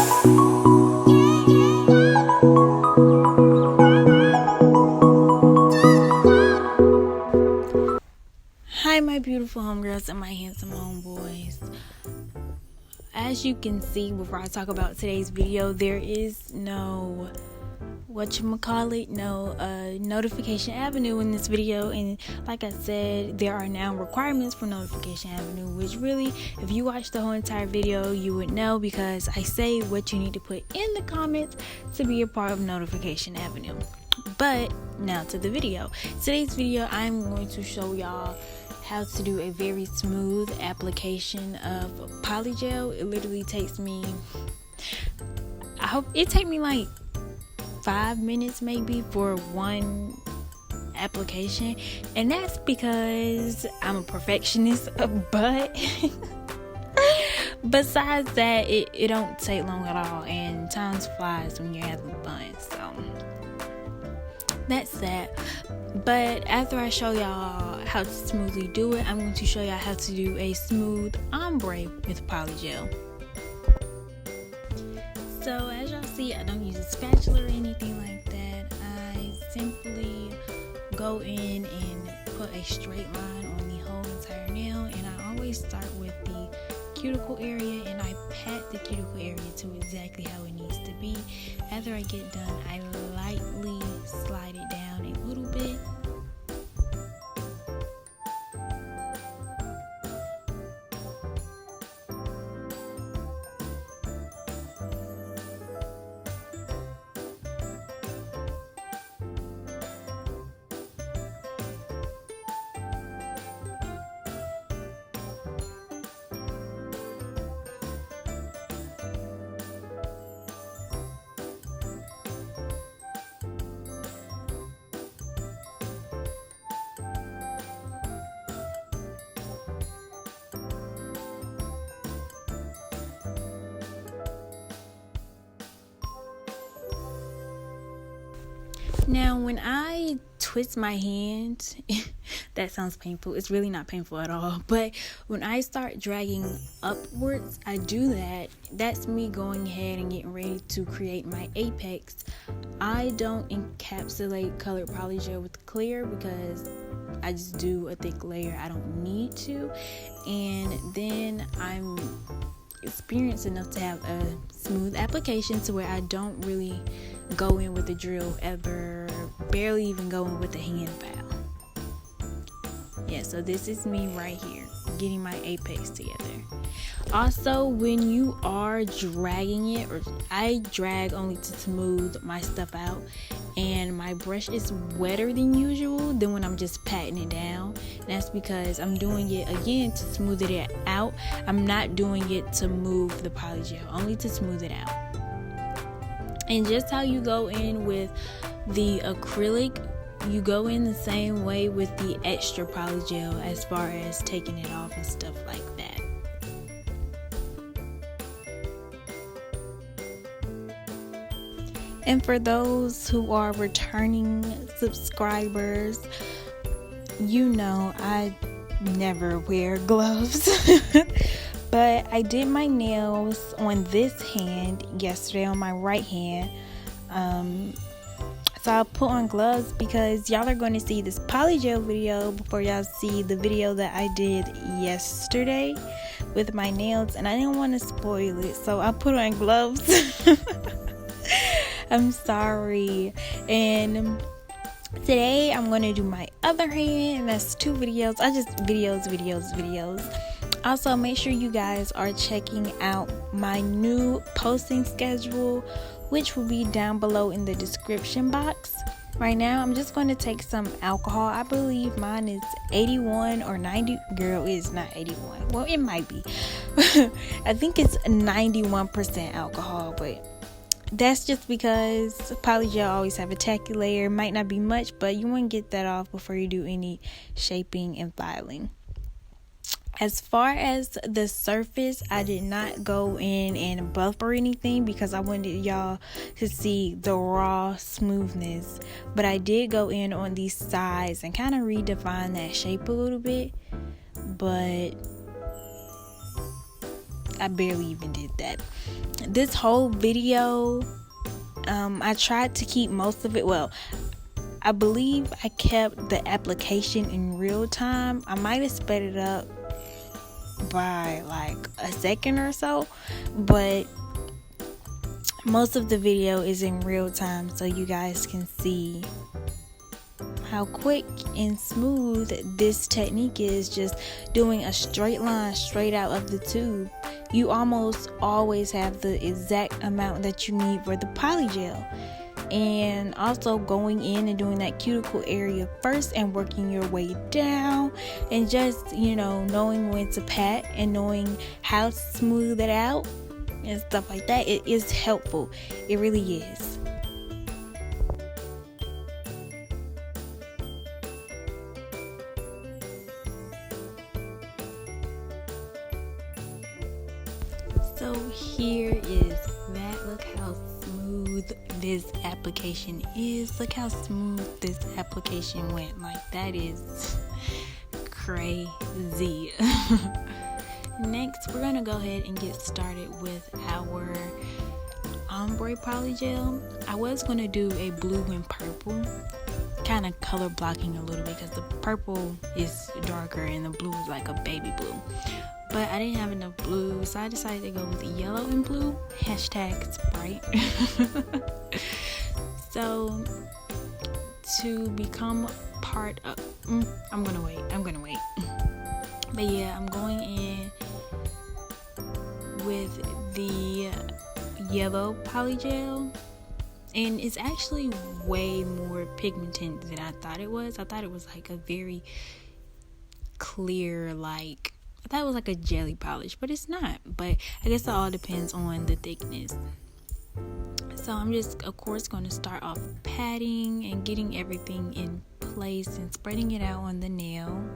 Hi my beautiful homegirls and my handsome homeboys. As you can see before I talk about today's video, there is no notification avenue in this video, and like I said, there are now requirements for notification avenue, which really, if you watch the whole entire video, you would know, because I say what you need to put in the comments to be a part of notification avenue. But now to the video. Today's video, I'm going to show y'all how to do a very smooth application of Polygel. It literally takes me, I hope it take me like 5 minutes maybe for one application, and that's because I'm a perfectionist. But besides that, it don't take long at all, and time flies when you're having fun. So that's that. But after I show y'all how to smoothly do it, I'm going to show y'all how to do a smooth ombre with Polygel. So as y'all see, I don't use a spatula or anything like that. I simply go in and put a straight line on the whole entire nail, and I always start with the cuticle area, and I pat the cuticle area to exactly how it needs to be. After I get done, I lightly slide it down a little bit. Now, when I twist my hand, that sounds painful. It's really not painful at all. But when I start dragging upwards, I do that. That's me going ahead and getting ready to create my apex. I don't encapsulate colored polygel with clear because I just do a thick layer. I don't need to. And then I'm experienced enough to have a smooth application to where I don't really go in with the drill ever, barely even go in with the hand file. Yeah, so this is me right here getting my apex together. Also, when you are dragging it, or I drag only to smooth my stuff out, and my brush is wetter than usual than when I'm just patting it down. That's because I'm doing it again to smooth it out. I'm not doing it to move the polygel, only to smooth it out. And just how you go in with the acrylic, you go in the same way with the extra polygel as far as taking it off and stuff like that. And for those who are returning subscribers, you know I never wear gloves. But I did my nails on this hand yesterday, on my right hand. So I'll put on gloves because y'all are going to see this polygel video before y'all see the video that I did yesterday with my nails, and I didn't want to spoil it, so I put on gloves. I'm sorry. And today I'm going to do my other hand, and that's 2 videos. I just videos. Also, make sure you guys are checking out my new posting schedule, which will be down below in the description box. Right now, I'm just going to take some alcohol. I believe mine is 81 or 90. Girl, it's not 81. Well, it might be. I think it's 91% alcohol, but that's just because polygel always have a tacky layer. Might not be much, but you want to get that off before you do any shaping and filing. As far as the surface, I did not go in and buff or anything because I wanted y'all to see the raw smoothness. But I did go in on these sides and kind of redefine that shape a little bit. But I barely even did that. This whole video, I tried to keep most of it. Well, I believe I kept the application in real time. I might have sped it up by like a second or so, but most of the video is in real time, so you guys can see how quick and smooth this technique is, just doing a straight line straight out of the tube. You almost always have the exact amount that you need for the polygel. And also going in and doing that cuticle area first and working your way down, and just, you know, knowing when to pat and knowing how to smooth it out and stuff like that. It is helpful. It really is. So here is that. Look how smooth this application is. Look how smooth this application went. Like, that is crazy. Next, we're gonna go ahead and get started with our ombre polygel. I was gonna do a blue and purple, kind of color blocking a little bit, because the purple is darker and the blue is like a baby blue. But I didn't have enough blue, so I decided to go with yellow and blue. Hashtag Sprite. So to become part of, I'm gonna wait. But yeah, I'm going in with the yellow polygel, and it's actually way more pigmented than I thought it was. I thought it was like a very clear, like, I thought it was like a jelly polish, but it's not. But I guess it all depends on the thickness. So I'm just, of course, going to start off patting and getting everything in place and spreading it out on the nail.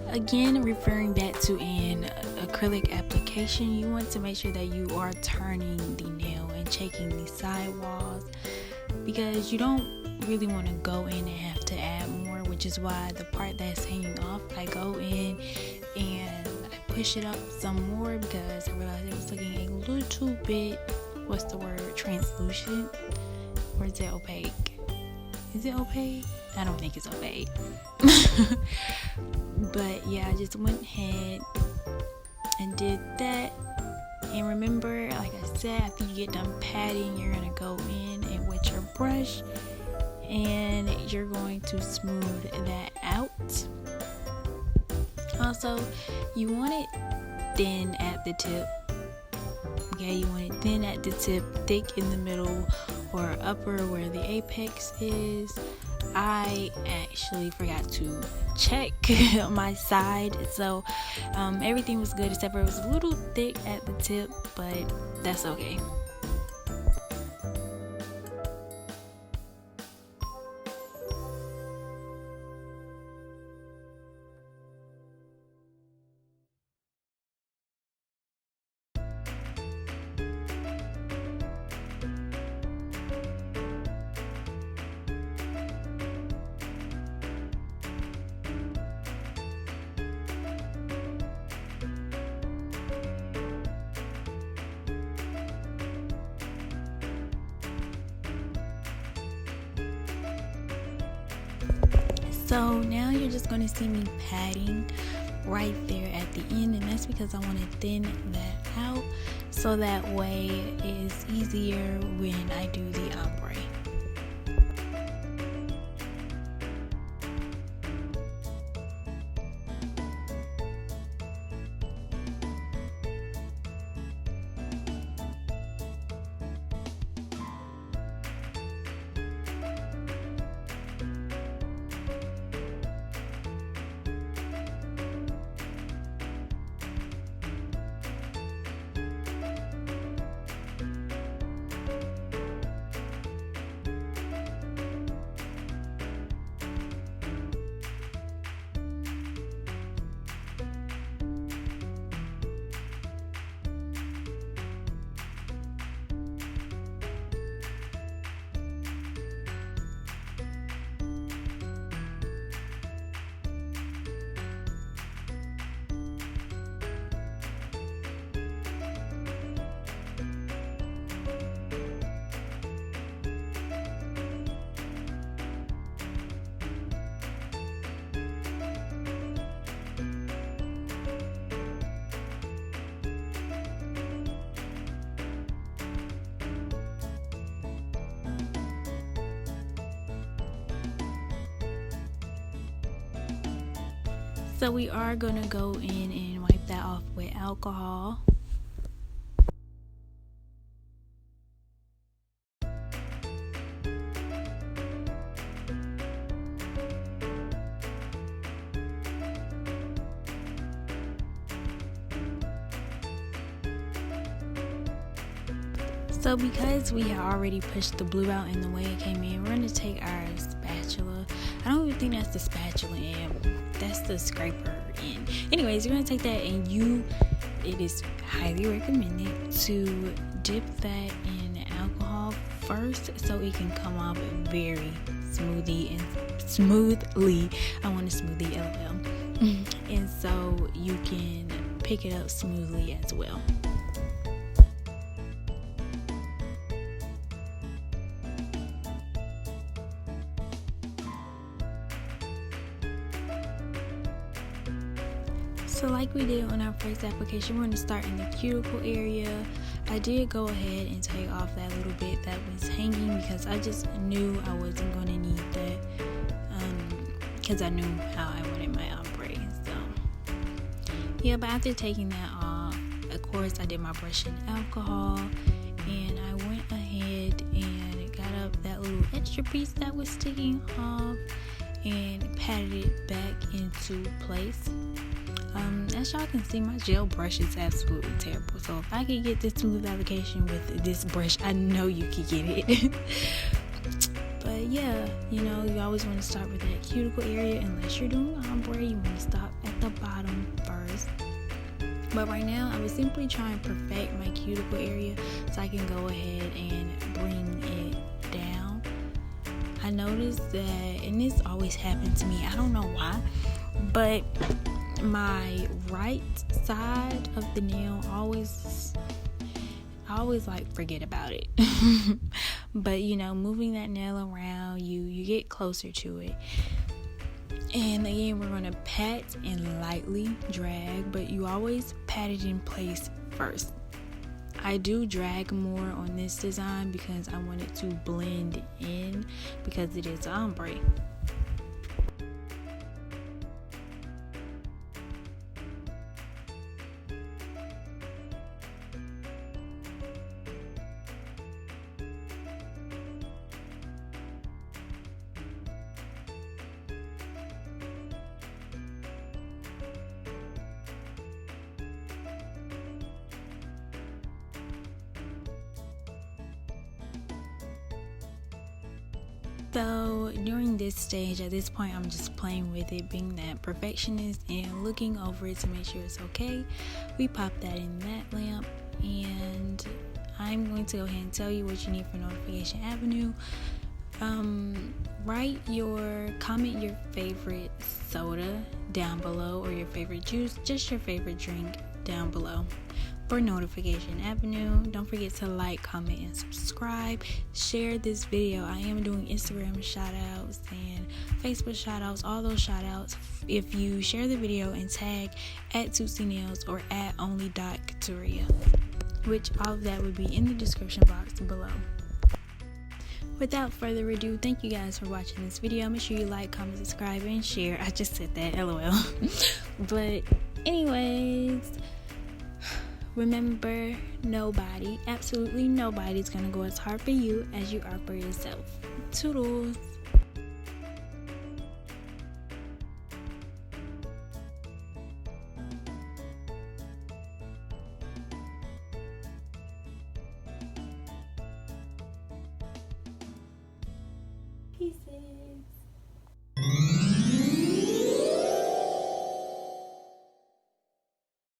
Again, referring back to an acrylic application, you want to make sure that you are turning the nail and checking the side walls, because you don't really want to go in and have to add more, which is why the part that's hanging off, I go in and I push it up some more, because I realized it was looking a little bit, what's the word, translucent, or is it opaque? Is it opaque? I don't think it's opaque. But yeah, I just went ahead and did that. And remember, like I said, after you get done patting, you're going to go in and wet your brush, and you're going to smooth that out. Also, you want it thin at the tip. Okay, you want it thin at the tip, thick in the middle or upper where the apex is. I actually forgot to check my side, so everything was good except for it was a little thick at the tip, but that's okay. So now you're just going to see me patting right there at the end, and that's because I want to thin that out so that way it is easier when I do the ombre. So we are going to go in and wipe that off with alcohol. So because we had already pushed the blue out in the way it came in, we're going to take our spatula. I don't even think that's the spatula end. That's the scraper end. Anyways, you're going to take that and it is highly recommended to dip that in alcohol first so it can come off very smoothly. I want a smoothie, LOL. And so you can pick it up smoothly as well. So like we did on our first application, we're going to start in the cuticle area. I did go ahead and take off that little bit that was hanging because I just knew I wasn't going to need that because I knew how I wanted my ombre. So yeah, but after taking that off, of course I did my brush in alcohol and I went ahead and got up that little extra piece that was sticking off and patted it back into place. As y'all can see, my gel brush is absolutely terrible. So if I could get this smooth application with this brush, I know you could get it. But yeah, you always want to start with that cuticle area. Unless you're doing ombre, you want to stop at the bottom first. But right now, I was simply trying to perfect my cuticle area so I can go ahead and bring it down. I noticed that, and this always happened to me, I don't know why, but my right side of the nail I always like forget about it. But moving that nail around, you get closer to it. And again, we're going to pat and lightly drag, but you always pat it in place first. I do drag more on this design because I want it to blend in because it is ombre. So during this stage, at this point, I'm just playing with it, being that perfectionist and looking over it to make sure it's okay. We pop that in that lamp, and I'm going to go ahead and tell you what you need for notification avenue. Comment your favorite soda down below, or your favorite juice, just your favorite drink down below. For notification avenue, don't forget to like, comment, and subscribe. Share this video. I am doing Instagram shout outs and Facebook shout outs, all those shout outs. If you share the video and tag at Tootsienailss or at only.couture, which all of that would be in the description box below. Without further ado, thank you guys for watching this video. Make sure you like, comment, subscribe, and share. I just said that, LOL. But anyways, remember, absolutely nobody is going to go as hard for you as you are for yourself. Toodles.